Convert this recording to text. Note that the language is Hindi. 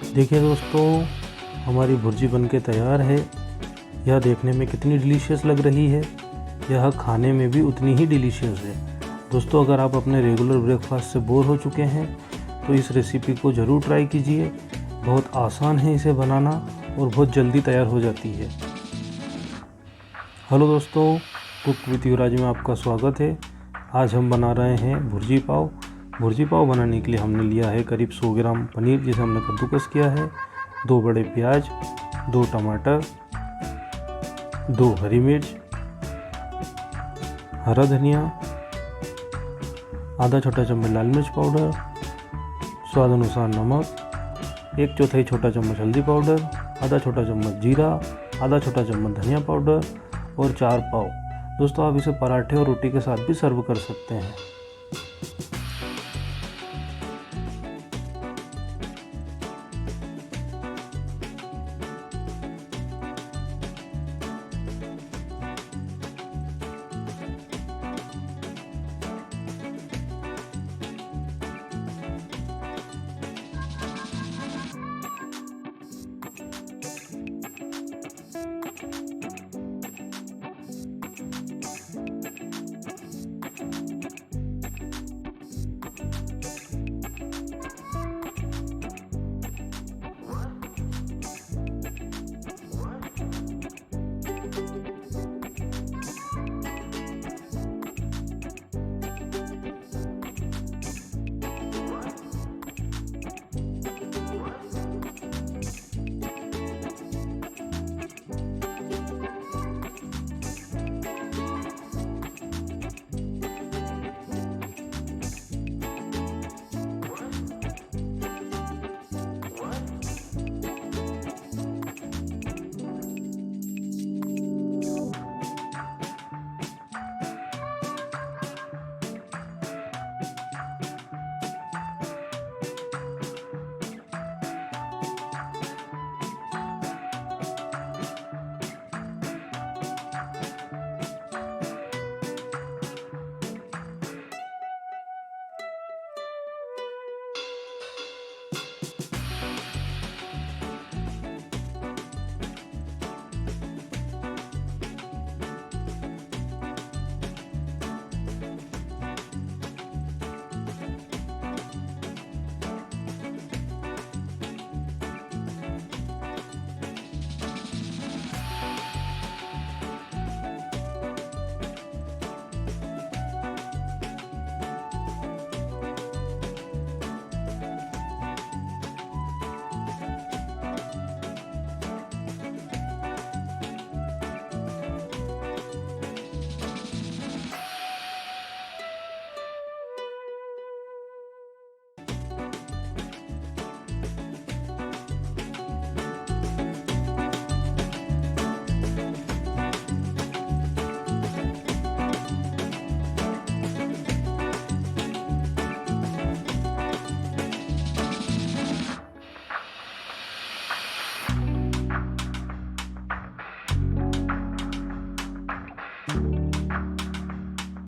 देखिए दोस्तों, हमारी भुर्जी बनके तैयार है। यह देखने में कितनी डिलीशियस लग रही है, यह खाने में भी उतनी ही डिलीशियस है। दोस्तों, अगर आप अपने रेगुलर ब्रेकफास्ट से बोर हो चुके हैं तो इस रेसिपी को ज़रूर ट्राई कीजिए। बहुत आसान है इसे बनाना और बहुत जल्दी तैयार हो जाती है। हेलो दोस्तों, कुक विद युवराज में आपका स्वागत है। आज हम बना रहे हैं भुर्जी पाव। भुर्जी पाव बनाने के लिए हमने लिया है करीब 100 ग्राम पनीर, जिसे हमने कद्दूकस किया है, 2 बड़े प्याज, 2 टमाटर, 2 हरी मिर्च, हरा धनिया, आधा छोटा चम्मच लाल मिर्च पाउडर, स्वाद अनुसार नमक, 1/4 छोटा चम्मच हल्दी पाउडर, आधा छोटा चम्मच जीरा, आधा छोटा चम्मच धनिया पाउडर और 4 पाव। दोस्तों, आप इसे पराठे और रोटी के साथ भी सर्व कर सकते हैं।